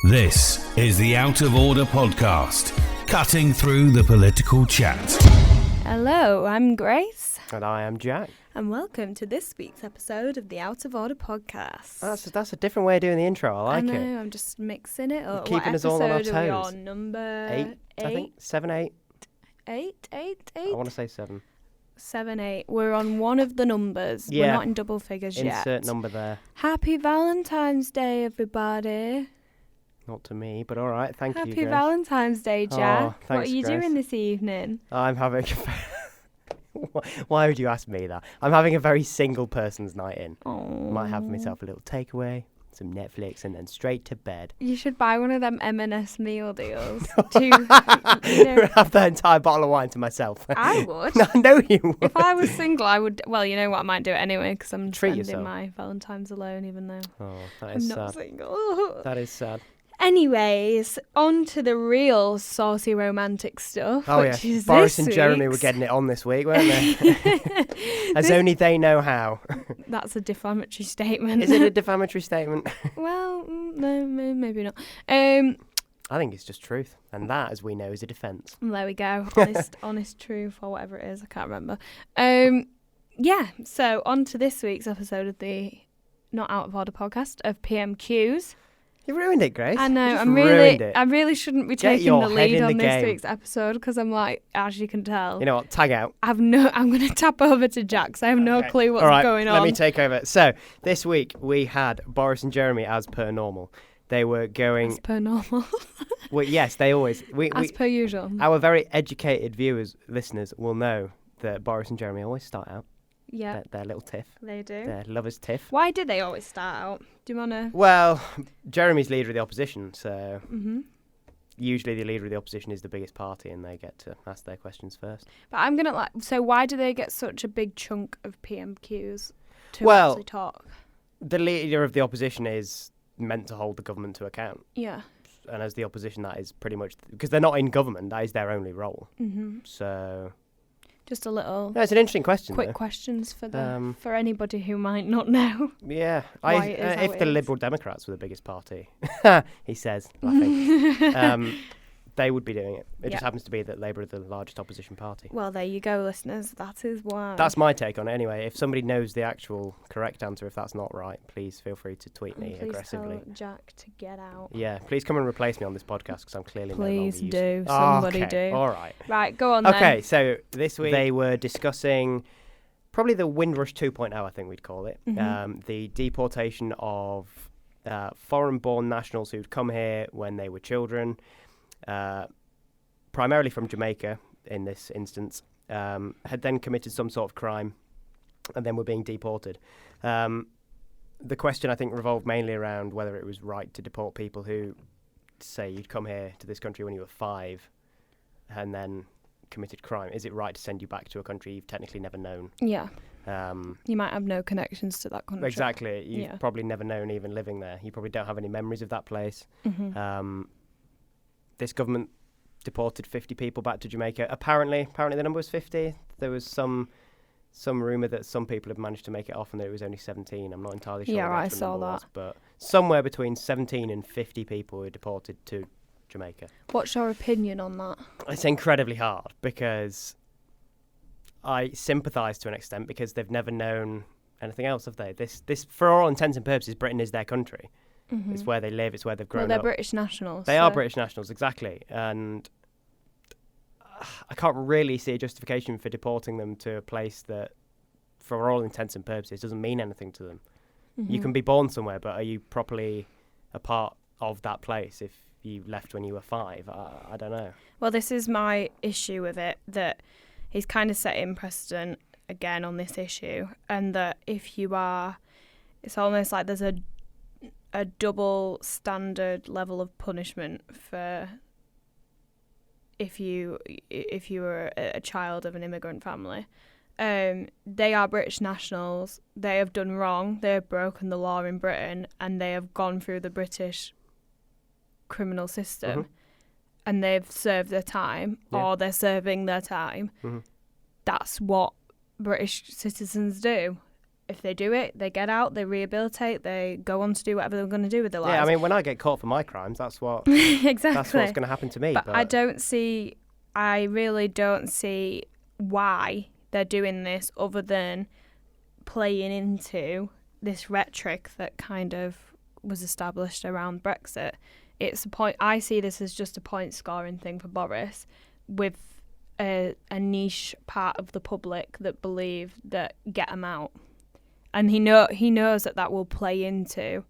This is the Out of Order podcast, cutting through the political chat. Hello, I'm Grace. And I am Jack. And welcome to this week's episode of the Out of Order podcast. That's a different way of doing the intro. I like it. it. I know, I'm just mixing it up. Keeping what us all on our episode are we toes. on? Number Eight, I think. 7, 8. Eight? I want to say 7. 7, 8. We're on one of the numbers. Yeah. We're not in double figures yet. Insert number there. Happy Valentine's Day, everybody. Not to me, but all right. Thank you, Happy Grace. Valentine's Day, Jack. Oh, What thanks, are you Grace. doing this evening? I'm having... Why would you ask me that? I'm having a very single person's night in. Oh. Might have myself a little takeaway, some Netflix, and then straight to bed. You should buy one of them M&S meal deals. Have the entire bottle of wine to myself. I would. No, I know you would. If I was single, I would. Well, you know what? I might do it anyway because I'm Treat spending yourself. my Valentine's alone, even though Oh, that I'm is not sad. single. That is sad. Anyways, on to the real saucy romantic stuff. Oh, which yeah. is Boris this and Jeremy were week's. getting it on this week, weren't they? As only they know how. That's a defamatory statement. Is it a defamatory statement? Well, no, maybe not. I think it's just truth. And that, as we know, is a defence. There we go. Honest truth, or whatever it is. I can't remember. Yeah. So on to this week's episode of the Not Out of Order podcast of PMQs. You ruined it, Grace. I know. You just I ruined it. really shouldn't be Get taking your the head lead in on the this game. week's episode because I'm like, as you can tell, You know what? Tag out. I'm going to tap over to Jack because I have no Okay. clue what's All right, going on. let me take over. So, this week we had Boris and Jeremy as per normal. They were going... As per normal. Well, yes, they always... As per usual. Our very educated viewers, listeners, will know that Boris and Jeremy always start out. Yeah, Their little tiff. they do. Their lover's tiff. Why did they always start out? Do you want to... Well, Jeremy's leader of the opposition, so... Mm-hmm. Usually the leader of the opposition is the biggest party and they get to ask their questions first. But I'm going to so why do they get such a big chunk of PMQs to Well, actually talk? The leader of the opposition is meant to hold the government to account. Yeah. And as the opposition, that is pretty much... Because they're not in government, that is their only role. Mm-hmm. So... Just a little... No, it's an interesting question, quick though. questions for anybody who might not know. Yeah. Why it is how If it the is. Liberal Democrats were the biggest party, he says, laughing, they would be doing it. It just Yeah. happens to be that Labour are the largest opposition party. Well, there you go, listeners. That is why. That's my take on it anyway. If somebody knows the actual correct answer, if that's not right, please feel free to tweet me Please aggressively. tell Jack to get out. Yeah, please come and replace me on this podcast because I'm clearly Please no longer useful. do. Somebody okay. do. All right. Right, go on then. Okay, so this week they were discussing probably the Windrush 2.0, I think we'd call it. Mhm. The deportation of foreign-born nationals who'd come here when they were children, primarily from Jamaica in this instance, had then committed some sort of crime and then were being deported. The question, I think, revolved mainly around whether it was right to deport people who, say, you'd come here to this country when you were 5 and then committed crime. Is it right to send you back to a country you've technically never known? Yeah. You might have no connections to that country. Exactly. You've Yeah. probably never known even living there. You probably don't have any memories of that place. Mm-hmm. This government deported 50 people back to Jamaica. Apparently the number was 50. There was some rumour that some people had managed to make it off and that it was only 17. I'm not entirely sure Yeah, what the I actual saw number that. was, but somewhere between 17 and 50 people were deported to Jamaica. What's your opinion on that? It's incredibly hard because I sympathise to an extent because they've never known anything else, have they? This, for all intents and purposes, Britain is their country. Mm-hmm. It's where they live. It's where they've grown Well, they're up. British nationals. They are British nationals, exactly. And I can't really see a justification for deporting them to a place that, for all intents and purposes, doesn't mean anything to them. Mm-hmm. You can be born somewhere, but are you properly a part of that place if you left when you were 5? I don't know. Well, this is my issue with it, that he's kind of setting precedent again on this issue, and that if you are, it's almost like there's a double standard level of punishment for if you were a child of an immigrant family. They are British nationals. They have done wrong. They have broken the law in Britain, and they have gone through the British criminal system, and they've served their time, or they're serving their time. That's what British citizens do. if they do it, they get out, they rehabilitate, they go on to do whatever they're going to do with their lives. Yeah, I mean, when I get caught for my crimes, that's what exactly. That's what's going to happen to me. But I really don't see why they're doing this other than playing into this rhetoric that kind of was established around Brexit. It's a point. I see this as just a point scoring thing for Boris, with a niche part of the public that believe that get him out, and he knows that will play into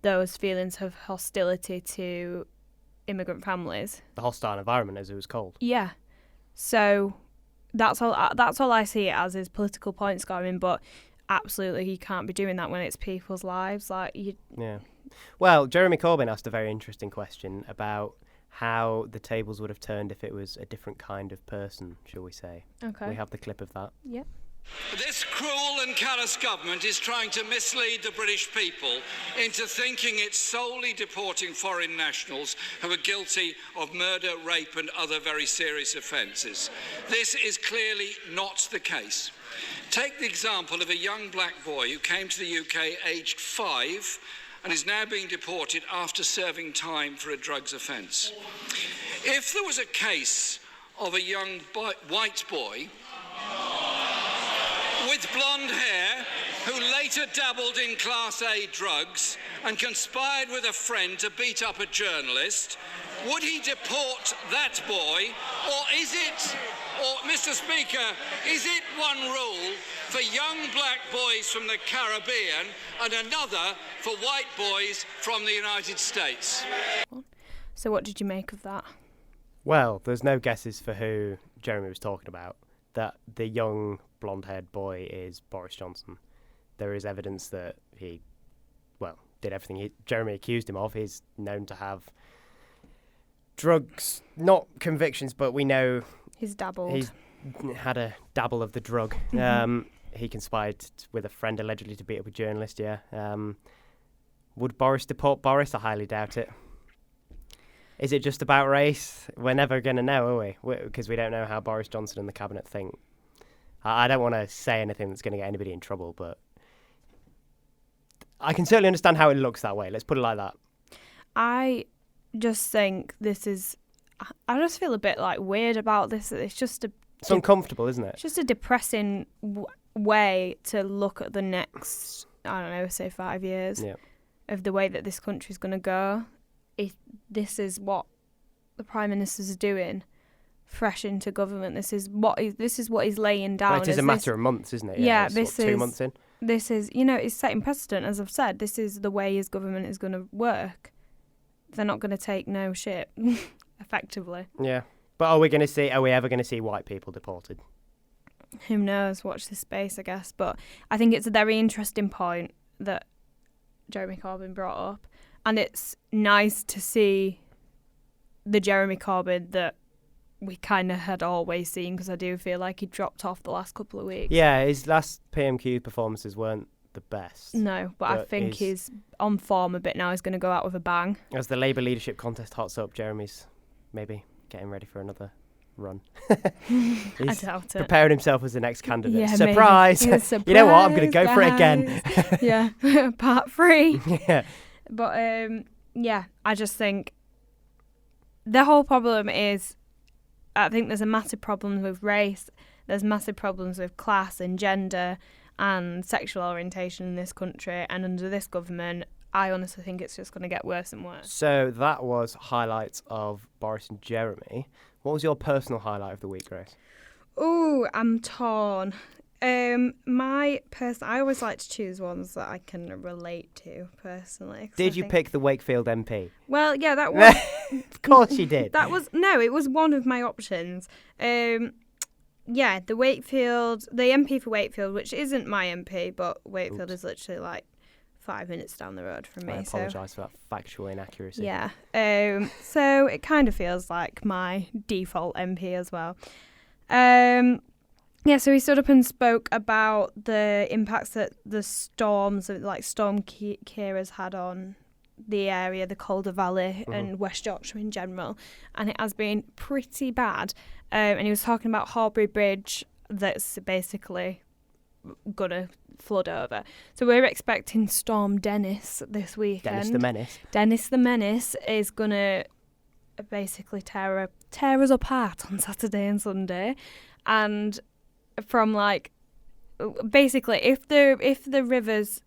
those feelings of hostility to immigrant families. The hostile environment, as it was called. Yeah, so that's all I see it as, is political point scoring. But absolutely, you can't be doing that when it's people's lives. Yeah. Well, Jeremy Corbyn asked a very interesting question about how the tables would have turned if it was a different kind of person, shall we say. Okay. We have the clip of that. Yep. This cruel and callous government is trying to mislead the British people into thinking it's solely deporting foreign nationals who are guilty of murder, rape and other very serious offences. This is clearly not the case. Take the example of a young black boy who came to the UK aged 5 and is now being deported after serving time for a drugs offence. If there was a case of a young white boy with blonde hair who later dabbled in Class A drugs and conspired with a friend to beat up a journalist, would he deport that boy? Or Mr. Speaker, is it one rule for young black boys from the Caribbean and another for white boys from the United States? So what did you make of that? Well, there's no guesses for who Jeremy was talking about. That the young blonde-haired boy is Boris Johnson. There is evidence that he, did everything Jeremy accused him of. He's known to have drugs, not convictions, but we know he's dabbled. He's had a dabble of the drug. He conspired with a friend allegedly to beat up a journalist, yeah. Would Boris deport Boris? I highly doubt it. Is it just about race? We're never going to know, are we? Because we don't know how Boris Johnson and the cabinet think. I don't want to say anything that's going to get anybody in trouble, but I can certainly understand how it looks that way. Let's put it like that. I just think I just feel a bit weird about this. It's just it's uncomfortable, isn't it? It's just a depressing way to look at the next, I don't know, say 5 years of the way that this country's going to go. This is what the Prime Minister's doing, fresh into government. This is what he's laying down. But it is a matter of months, isn't it? Yeah, this is 2 months in. This is, it's setting precedent, as I've said. This is the way his government is going to work. They're not going to take no shit, effectively. Yeah, but are we ever going to see white people deported? Who knows? Watch this space, I guess. But I think it's a very interesting point that Jeremy Corbyn brought up. And it's nice to see the Jeremy Corbyn that we kind of had always seen, because I do feel like he dropped off the last couple of weeks. Yeah, his last PMQ performances weren't the best. No, but I think he's on form a bit now. He's going to go out with a bang. As the Labour leadership contest hots up, Jeremy's maybe getting ready for another run. I doubt it. Preparing himself as the next candidate. Yeah, surprise! Surprise! You know what? I'm going to go for it again. Yeah, part 3. Yeah. But I just think the whole problem is, I think there's a massive problem with race, there's massive problems with class and gender and sexual orientation in this country, and under this government, I honestly think it's just going to get worse and worse. So that was highlights of Boris and Jeremy. What was your personal highlight of the week, Grace? Ooh, I'm torn. I always like to choose ones that I can relate to personally. Did you pick the Wakefield MP? Well, yeah, that was. Of course you did. It was one of my options. The MP for Wakefield, which isn't my MP, but Wakefield is literally 5 minutes down the road from me. I apologise for that factual inaccuracy. Yeah. So it kind of feels like my default MP as well. Yeah, so he stood up and spoke about the impacts that the storms, like Storm Ciara's had on the area, the Calder Valley and West Yorkshire in general, and it has been pretty bad. And he was talking about Horbury Bridge that's basically gonna flood over. So we're expecting Storm Dennis this weekend. Dennis the Menace. Dennis the Menace is going to basically tear us apart on Saturday and Sunday. And from like, basically, if the rivers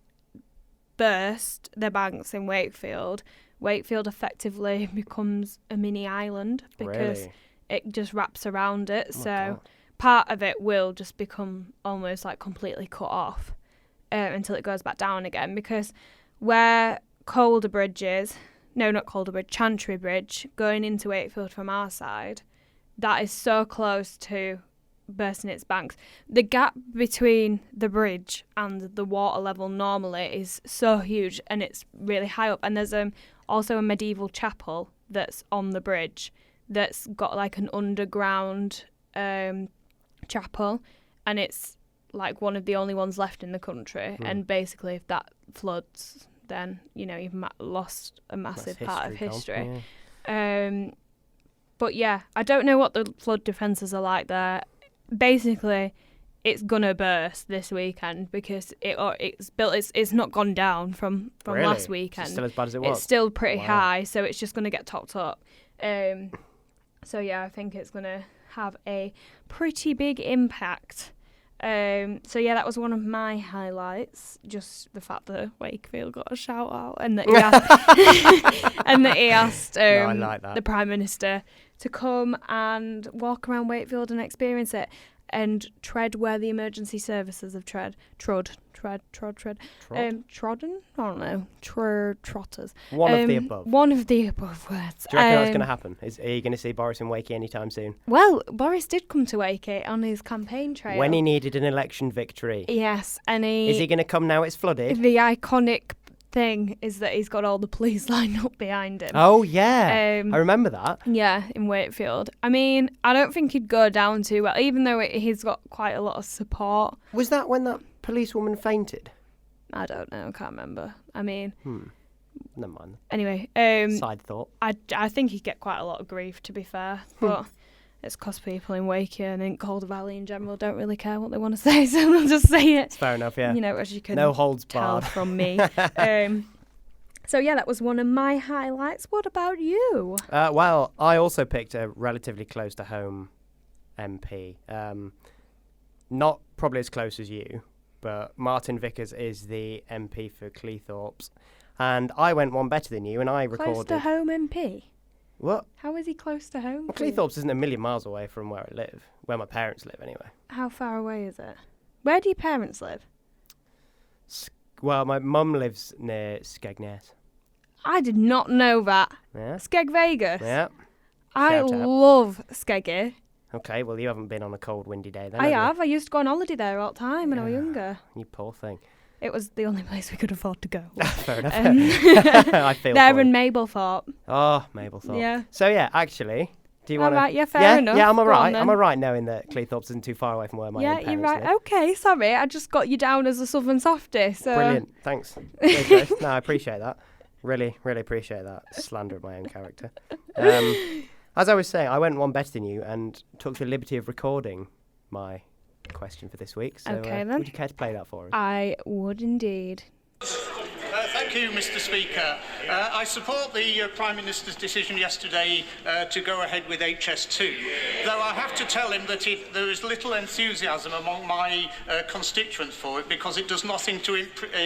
burst their banks in Wakefield effectively becomes a mini island because Really? it just wraps around it. Oh my So God. part of it will just become almost like completely cut off until it goes back down again, because where Calder Bridge is, no, not Calder Bridge, Chantry Bridge, going into Wakefield from our side, that is so close to bursting its banks. The gap between the bridge and the water level normally is so huge, and it's really high up. And there's also a medieval chapel that's on the bridge that's got like an underground chapel, and it's like one of the only ones left in the country. And basically, if that floods, then you've lost a massive part of history. Yeah. But yeah, I don't know what the flood defences are like there. Basically, it's gonna burst this weekend because it's not gone down from Really? last weekend. It's still as bad as it was? It's still pretty Wow. high, so it's just gonna get topped up. So yeah, I think it's gonna have a pretty big impact. So yeah, that was one of my highlights. Just the fact that Wakefield got a shout out and that he asked, I like that. the Prime Minister to come and walk around Wakefield and experience it and tread where the emergency services have trodden. I don't know. Trotters. One of the above. One of the above words. Do you reckon that's going to happen? Are you going to see Boris in Wakey anytime soon? Well, Boris did come to Wakey on his campaign trail. When he needed an election victory. Yes, and Is he going to come now it's flooded? The iconic thing is that he's got all the police lined up behind him. Oh, yeah. Um, I remember that. Yeah, in Wakefield. I mean, I don't think he'd go down too well, even though he's got quite a lot of support. Was that when that policewoman fainted? I don't know, can't remember. I mean, Never mind. anyway, Side thought. I think he'd get quite a lot of grief, to be fair, but it's because people in Wakey and in Calder Valley in general don't really care what they want to say, so they'll just say it. It's fair enough, yeah. As you can No holds tell barred. from me. So yeah, that was one of my highlights. What about you? Well, I also picked a relatively close to home MP. Not probably as close as you, but Martin Vickers is the MP for Cleethorpes. And I went one better than you, and I recorded... Close to home MP? What? How is he close to home? Well, Cleethorpes isn't a million miles away from where I live, where my parents live anyway. How far away is it? Where do your parents live? Well, my mum lives near Skegness. I did not know that. Yeah? Skeg Vegas? Yeah. I Shout out. love Skeggy. Okay, well, you haven't been on a cold, windy day then, I have you? have. I used to go on holiday there all the time when I was younger. You poor thing. It was the only place we could afford to go. Fair enough. Um, I feel there for in you. Mablethorpe. Oh, Mablethorpe. Yeah. So, yeah, actually, do you All want to... right, yeah, fair enough. Yeah, I'm all Go on right. then. I'm all right knowing that Cleethorpes isn't too far away from where my Yeah, own you're parents right. live. Okay, sorry. I just got you down as a Southern softie. So. Brilliant. Thanks. Cheers, Grace. No, I appreciate that. Really, really appreciate that. Slander of my own character. As I was saying, I went one better than you and took the liberty of recording my question for this week. So, Okay, then. would you care to play that for us? I would indeed. Thank you, Mr. Speaker. I support the Prime Minister's decision yesterday to go ahead with HS2, though I have to tell him that there is little enthusiasm among my constituents for it because it does nothing to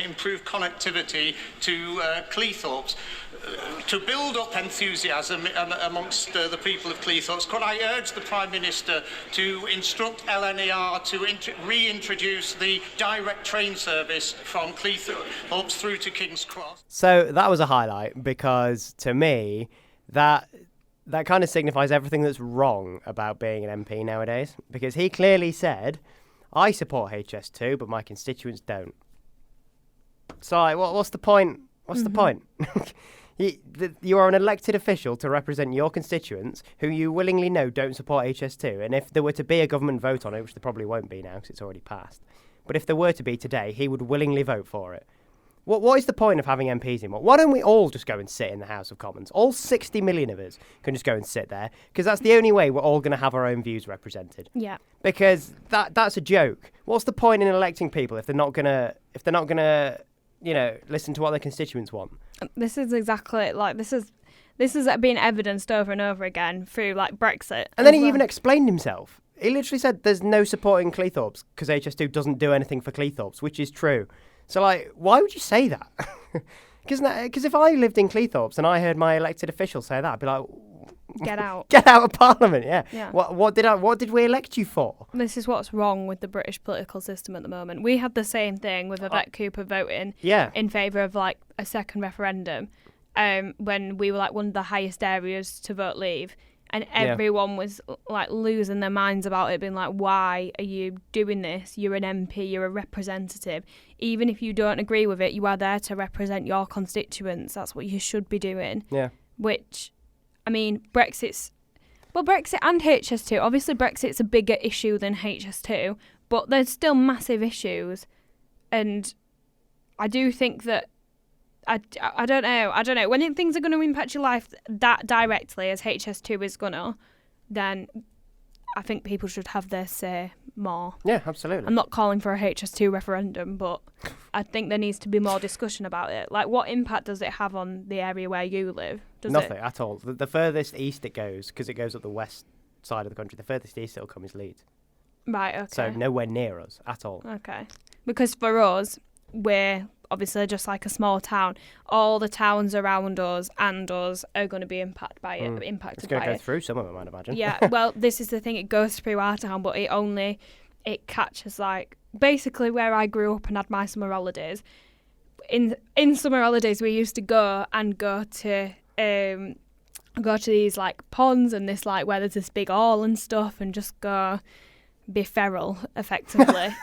improve connectivity to Cleethorpes. To build up enthusiasm amongst the people of Cleethorpes, could I urge the Prime Minister to instruct LNER to reintroduce the direct train service from Cleethorpes through to King's Cross? So that was a highlight because, to me, that kind of signifies everything that's wrong about being an MP nowadays. Because he clearly said, I support HS2, but my constituents don't. So what's the point? What's the point? You are an elected official to represent your constituents who you willingly know don't support HS2. And if there were to be a government vote on it, which there probably won't be now because it's already passed, but if there were to be today, he would willingly vote for it. What is the point of having MPs anymore? Why don't we all just go and sit in the House of Commons? All 60 million of us can just go and sit there, because that's the only way we're all going to have our own views represented. Yeah. Because that's a joke. What's the point in electing people if they're not gonna listen to what their constituents want? This is exactly like this is being evidenced over and over again through like Brexit. And then he even explained himself. He literally said there's no supporting Cleethorpes because HS2 doesn't do anything for Cleethorpes, which is true. So, like, why would you say that? Because if I lived in Cleethorpes and I heard my elected official say that, I'd be like, get out. Get out of Parliament, yeah. Yeah. What did we elect you for? This is what's wrong with the British political system at the moment. We had the same thing with Yvette Cooper voting in favour of like a second referendum when we were like one of the highest areas to vote leave. And everyone was like losing their minds about it, being like, why are you doing this? You're an MP, you're a representative. Even if you don't agree with it, you are there to represent your constituents. That's what you should be doing. Yeah. Which, I mean, Brexit and HS2. Obviously, Brexit's a bigger issue than HS2, but there's still massive issues. And I do think that I don't know. When things are going to impact your life that directly as HS2 is going to, then I think people should have their say more. Yeah, absolutely. I'm not calling for a HS2 referendum, but I think there needs to be more discussion about it. Like, what impact does it have on the area where you live? Nothing at all. The furthest east it goes, because it goes up the west side of the country, the furthest east it'll come is Leeds. Right, okay. So nowhere near us at all. Okay. Because for us, we're obviously just like a small town. All the towns around us and us are going to be impacted by it. It's going to go through some of them, I'd imagine. Yeah, well, this is the thing. It goes through our town, but it catches like basically where I grew up and had my summer holidays. In summer holidays, we used to go to these like ponds and this like where there's this big hall and stuff, and just go be feral effectively.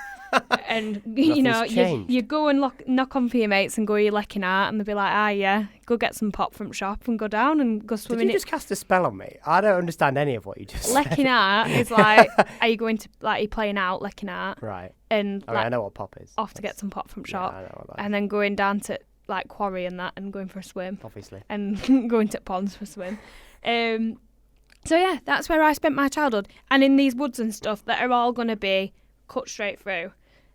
And you go and knock on for your mates and go, you're lecking out, and they'll be like, go get some pop from shop and go down and go swimming. Did you just cast a spell on me? I don't understand any of what you just said. Lecking out is like, are you going to like, are you playing out lecking out? Right. And like, I know what pop is. Off to get some pop from shop. I know what that is. And then going down to like quarry and that, and going for a swim. Obviously. And going to ponds for a swim. So yeah, that's where I spent my childhood, and in these woods and stuff that are all going to be cut straight through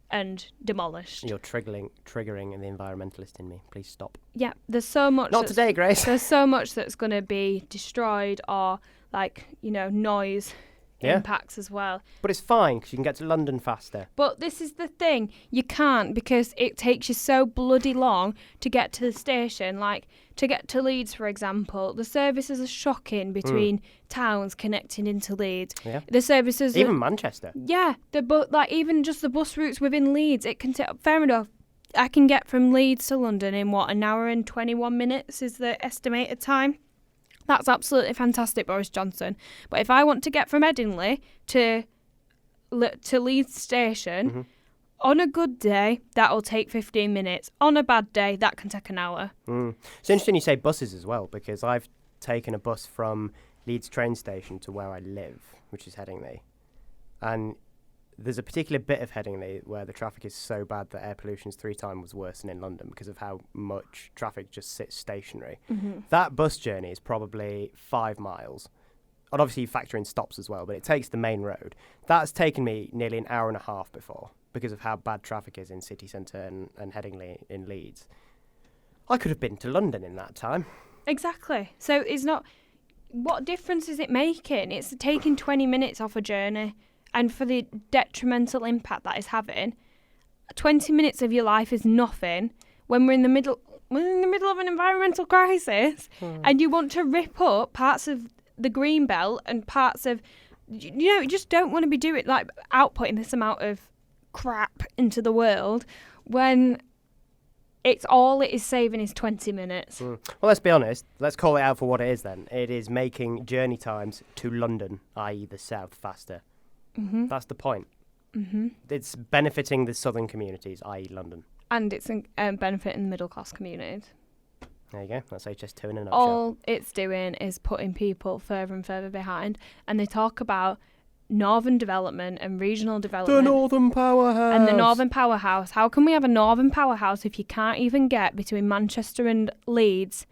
and demolished. You're triggering the environmentalist in me. Please stop. Yeah, there's so much. Not today, Grace. There's so much that's going to be destroyed, or like, noise impacts as well. But it's fine because you can get to London faster. But this is the thing, you can't, because it takes you so bloody long to get to the station. Like, to get to Leeds, for example, the services are shocking between towns connecting into Leeds. Yeah. The services even Manchester. Yeah, even just the bus routes within Leeds, it can take, fair enough, I can get from Leeds to London in an hour and 21 minutes is the estimated time. That's absolutely fantastic, Boris Johnson. But if I want to get from Headingley to Leeds Station, on a good day, that'll take 15 minutes. On a bad day, that can take an hour. It's interesting you say buses as well, because I've taken a bus from Leeds train station to where I live, which is Headingley. And there's a particular bit of Headingley where the traffic is so bad that air pollution is 3 times worse than in London because of how much traffic just sits stationary. That bus journey is probably 5 miles. And obviously you factor in stops as well, but it takes the main road. That's taken me nearly an hour and a half before because of how bad traffic is in city centre and Headingley in Leeds. I could have been to London in that time. Exactly. So it's not... What difference is it making? It's taking 20 minutes off a journey. And for the detrimental impact that is having, 20 minutes of your life is nothing when we're in the middle of an environmental crisis, and you want to rip up parts of the green belt and parts of, you just don't want to be doing, like, outputting this amount of crap into the world when it's all it is saving is 20 minutes. Well, let's be honest. Let's call it out for what it is then. It is making journey times to London, i.e. the south, faster. That's the point. It's benefiting the southern communities, i.e. London. And it's benefiting the middle class communities. There you go. That's HS2 in a nutshell. All it's doing is putting people further and further behind. And they talk about Northern Development and Regional Development. The Northern Powerhouse. And the Northern Powerhouse. How can we have a Northern Powerhouse if you can't even get between Manchester and Leeds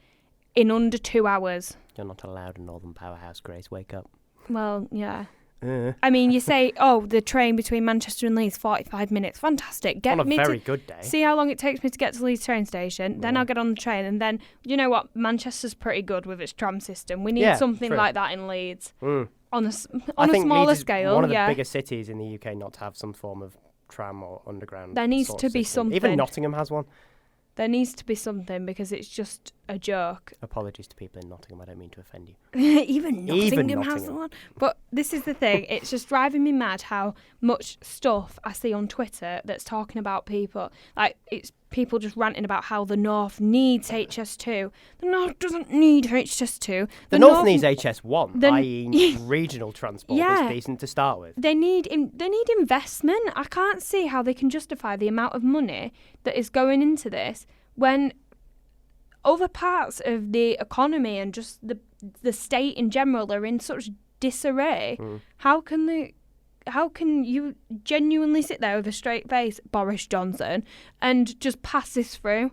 in under 2 hours? You're not allowed a Northern Powerhouse, Grace. Wake up. Well, yeah. I mean, you say, the train between Manchester and Leeds, 45 minutes. Fantastic. On a very good day. See how long it takes me to get to Leeds train station. Then I'll get on the train. And then, you know what? Manchester's pretty good with its tram system. We need something like that in Leeds. On a smaller Leeds scale, is one of the biggest cities in the UK not to have some form of tram or underground. There needs sort to of be system. something. Even Nottingham has one. There needs to be something because it's just a joke. Apologies to people in Nottingham. I don't mean to offend you. Even Nottingham has one. But this is the thing. It's just driving me mad how much stuff I see on Twitter that's talking about people. Like, it's people just ranting about how the North needs HS2. The North doesn't need HS2. The North needs HS1, i.e. regional transport that's decent to start with. They need investment. I can't see how they can justify the amount of money that is going into this when other parts of the economy and just the state in general are in such disarray. How can you genuinely sit there with a straight face, Boris Johnson, and just pass this through?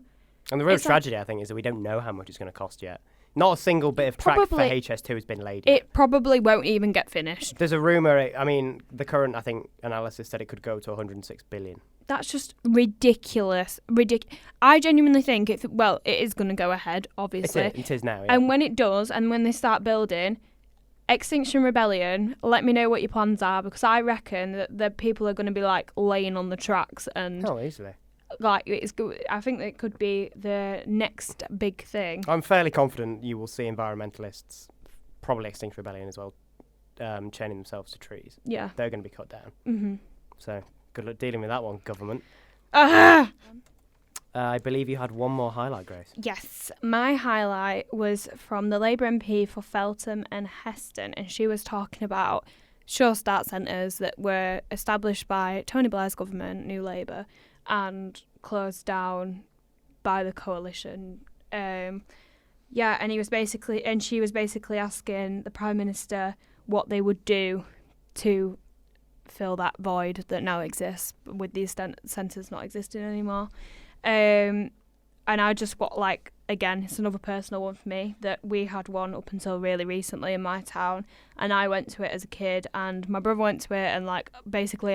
And the real tragedy, I think, is that we don't know how much it's going to cost yet. Not a single bit of track for HS2 has been laid yet. It probably won't even get finished. There's a rumour, the current, I think, analysis said it could go to 106 billion. That's just ridiculous. I genuinely think it is going to go ahead, obviously. It is now, yeah. And when it does, and when they start building, Extinction Rebellion, let me know what your plans are, because I reckon that the people are going to be like laying on the tracks and easily. Like it's good. I think it could be the next big thing. I'm fairly confident you will see environmentalists, probably Extinction Rebellion as well, chaining themselves to trees. Yeah, they're going to be cut down. Mm-hmm. So good luck dealing with that one, government. I believe you had one more highlight, Grace. Yes, my highlight was from the Labour MP for Feltham and Heston, and she was talking about Sure Start centres that were established by Tony Blair's government, New Labour, and closed down by the coalition. And she was basically asking the Prime Minister what they would do to fill that void that now exists with these centres not existing anymore. And I just again, it's another personal one for me, that we had one up until really recently in my town, and I went to it as a kid, and my brother went to it, and basically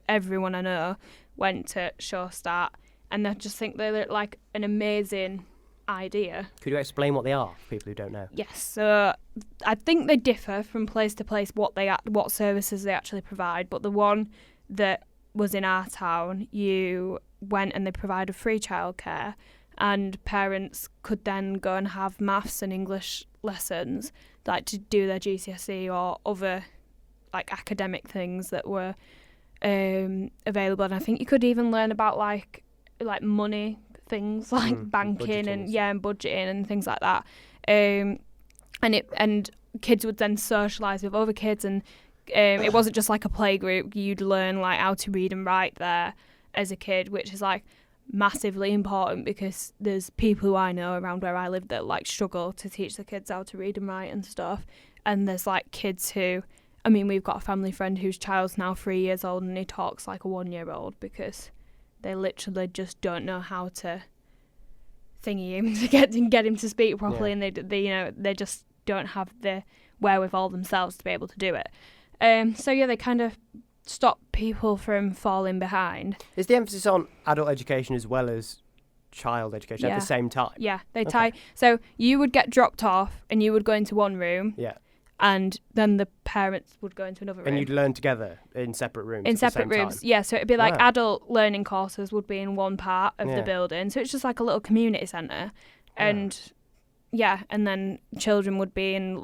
everyone I know went to Sure Start, and I just think they look like an amazing idea. Could you explain what they are for people who don't know? Yes, so I think they differ from place to place what services they actually provide, but the one that was in our town, you went and they provided free childcare, and parents could then go and have maths and English lessons, to do their GCSE or other academic things that were available. And I think you could even learn about money things, banking and budgeting and things like that. And kids would then socialise with other kids, and it wasn't just a play group. You'd learn how to read and write there as a kid, which is massively important, because there's people who I know around where I live that struggle to teach the kids how to read and write and stuff. And there's kids who, we've got a family friend whose child's now 3 years old and he talks like a 1-year-old, because they literally just don't know how to thingy him to get him to speak properly, and they just don't have the wherewithal themselves to be able to do it. They kind of stop people from falling behind. Is the emphasis on adult education as well as child education at the same time? Yeah, they tie. So you would get dropped off and you would go into one room. Yeah. And then the parents would go into another room. And you'd learn together in separate rooms. In separate rooms, yeah. So it'd be adult learning courses would be in one part of the building. So it's just a little community centre. And and then children would be in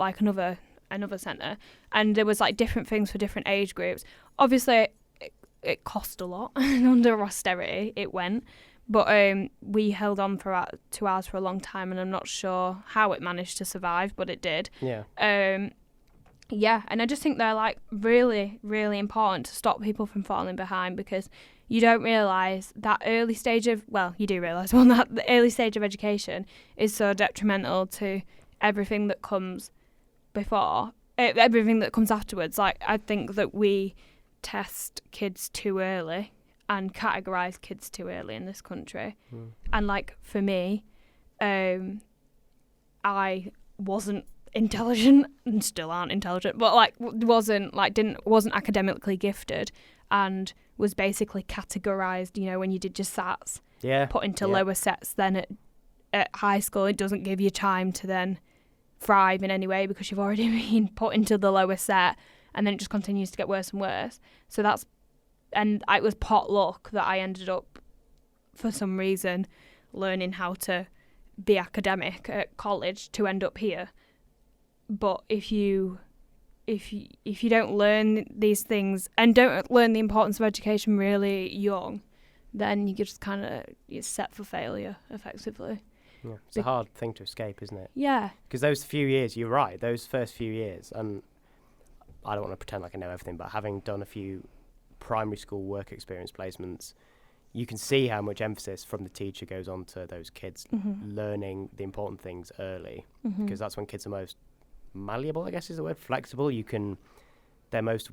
another centre, and there was different things for different age groups. Obviously it cost a lot, and under austerity it went, but we held on for 2 hours for a long time, and I'm not sure how it managed to survive, but it did. And I just think they're really, really important to stop people from falling behind, because you don't realise that early stage of, you do realise that the early stage of education is so detrimental to everything that comes before. everything that comes afterwards. Like, I think that we test kids too early and categorise kids too early in this country. And, like, for me, I wasn't intelligent and still aren't intelligent, but, like, wasn't academically gifted and was basically categorised, you know, when you did your SATs, put into lower sets. Then at high school, it doesn't give you time to then thrive in any way because you've already been put into the lower set, and then it just continues to get worse and worse. So it was pot luck that I ended up, for some reason, learning how to be academic at college to end up here. But if you don't learn these things and don't learn the importance of education really young, then you just you're set for failure, effectively. Yeah, it's a hard thing to escape, isn't it? Yeah. Because those few years, you're right, those first few years, and I don't want to pretend like I know everything, but having done a few primary school work experience placements, you can see how much emphasis from the teacher goes on to those kids learning the important things early, because that's when kids are most malleable, I guess is the word, flexible. They're most,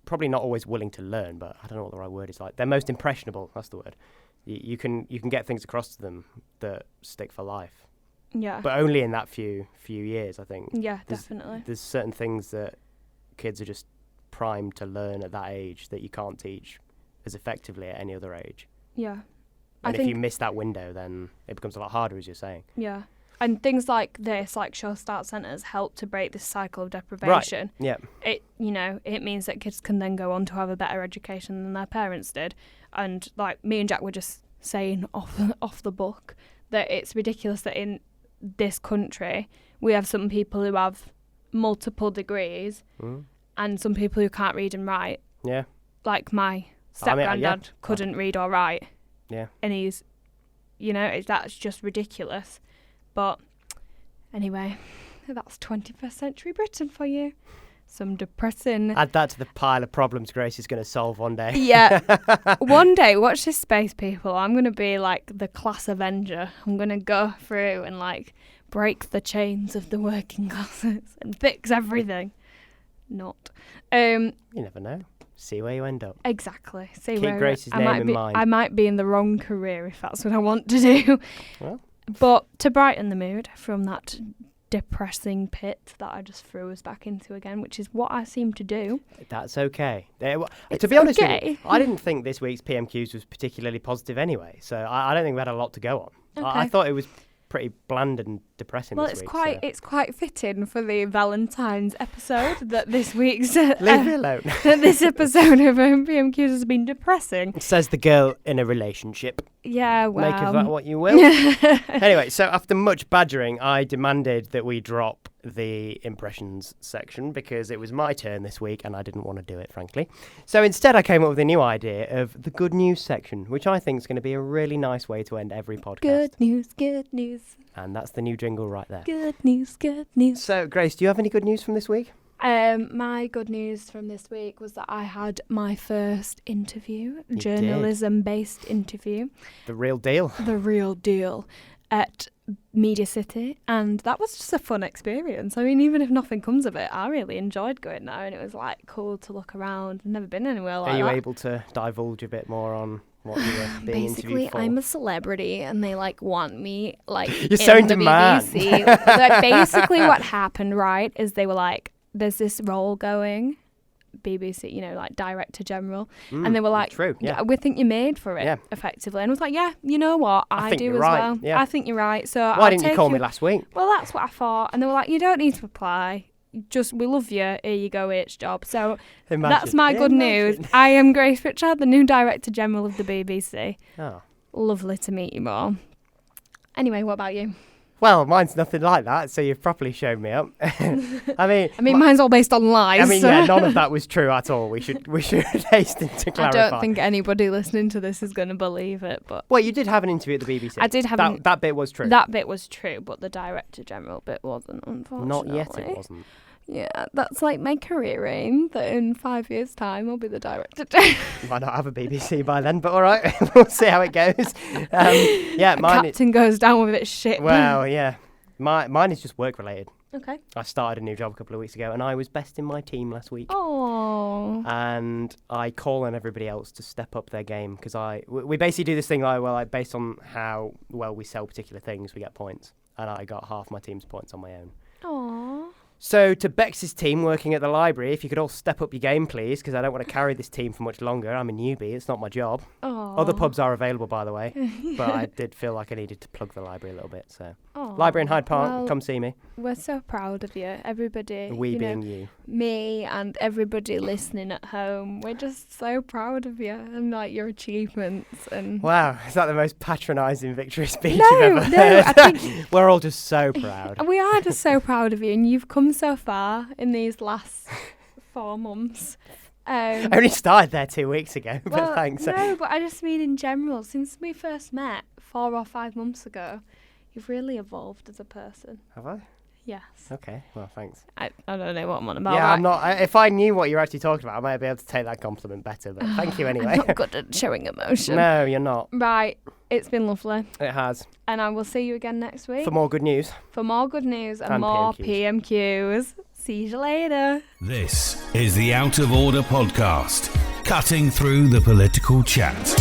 probably not always willing to learn, but I don't know what the right word is, like they're most impressionable, that's the word. You can get things across to them that stick for life. Yeah. But only in that few years, I think. Yeah, definitely. There's certain things that kids are just primed to learn at that age that you can't teach as effectively at any other age. Yeah. And if you miss that window, then it becomes a lot harder, as you're saying. Yeah. And things like this, like Sure Start Centres, help to break this cycle of deprivation. Right. Yeah. It means that kids can then go on to have a better education than their parents did. And like me and Jack were just saying off the book that it's ridiculous that in this country we have some people who have multiple degrees and some people who can't read and write. Yeah. Like my step-granddad couldn't read or write. Yeah. And he's, that's just ridiculous. But anyway, that's 21st century Britain for you. Some depressing... Add that to the pile of problems Grace is going to solve one day. Yeah. One day, watch this space, people. I'm going to be like the class avenger. I'm going to go through and like break the chains of the working classes and fix everything. Not. You never know. See where you end up. Exactly. Keep Grace's name in mind. I might be in the wrong career if that's what I want to do. Well. But to brighten the mood from that depressing pit that I just threw us back into again, which is what I seem to do. That's okay. To be honest with you, I didn't think this week's PMQs was particularly positive anyway, so I don't think we had a lot to go on. Okay. I thought it was pretty bland and depressing this week. Well, it's quite fitting for the Valentine's episode that this week's... Leave me alone. This episode of PMQs has been depressing. Says the girl in a relationship. Yeah, well... Make of that what you will. Anyway, so after much badgering, I demanded that we drop the impressions section because it was my turn this week and I didn't want to do it, frankly. So instead I came up with a new idea of the good news section, which I think is going to be a really nice way to end every podcast. Good news, good news. And that's the new jingle right there. Good news, good news. So, Grace, do you have any good news from this week? My good news from this week was that I had my first interview, journalism-based interview. The real deal. The real deal at Media City, and that was just a fun experience. I mean, even if nothing comes of it, I really enjoyed going there, and it was like cool to look around. I've never been anywhere like that. Are you able to divulge a bit more on what you were being interviewed for? I'm a celebrity and they want me You're so in demand. BBC. Basically what happened, right, is they were like, there's this role going, BBC, Director General, and they were like, true, yeah. We think you're made for it, effectively. And I was like, yeah, you know what, I think do you're as right. well. Yeah. I think you're right. So why didn't you call me last week? Well, that's what I thought. And they were like, you don't need to apply. We love you. Here you go, H job. So that's my good news. I am Grace Pritchard, the new Director General of the BBC. Oh. Lovely to meet you all. Anyway, what about you? Well, mine's nothing like that, so you've properly shown me up. I mean, mine's all based on lies. I mean, yeah, none of that was true at all. We should hasten to clarify. I don't think anybody listening to this is going to believe it, but... Well, you did have an interview at the BBC. I did have that bit was true. That bit was true, but the Director General bit wasn't, unfortunately. Not yet it wasn't. Yeah, that's like my career aim, that in 5 years' time I'll be the Director General. Might not have a BBC by then, but all right, we'll see how it goes. Mine Captain goes down with its ship. Well, yeah. Mine is just work related. Okay. I started a new job a couple of weeks ago, and I was best in my team last week. Oh. And I call on everybody else to step up their game, because we basically do this thing based on how well we sell particular things, we get points. And I got half my team's points on my own. Oh. So to Bex's team working at the library, if you could all step up your game, please, because I don't want to carry this team for much longer. I'm a newbie. It's not my job. Oh. Other pubs are available, by the way. But I did feel like I needed to plug the library a little bit. So library in Hyde Park, come see me. We're so proud of you. Everybody. We being you. Me and everybody listening at home. We're just so proud of you and like your achievements. And wow, is that the most patronising victory speech No, you've ever no, heard? I think We're all just so proud. we are just so proud of you, and you've come so far in these last 4 months. I only started there 2 weeks ago, but Well, thanks. no, but I just mean in general, since we first met 4 or 5 months ago, you've really evolved as a person. Have I? Yes. Okay, well, thanks. I don't know what I'm on about. Yeah, right? I'm not. If I knew what you're actually talking about, I might be able to take that compliment better. But thank you anyway. I'm not good at showing emotion. No, you're not. Right, it's been lovely. It has. And I will see you again next week For more good news. for more good news and And more PMQs. PMQs. See you later. This is the Out of Order podcast, cutting through the political chat.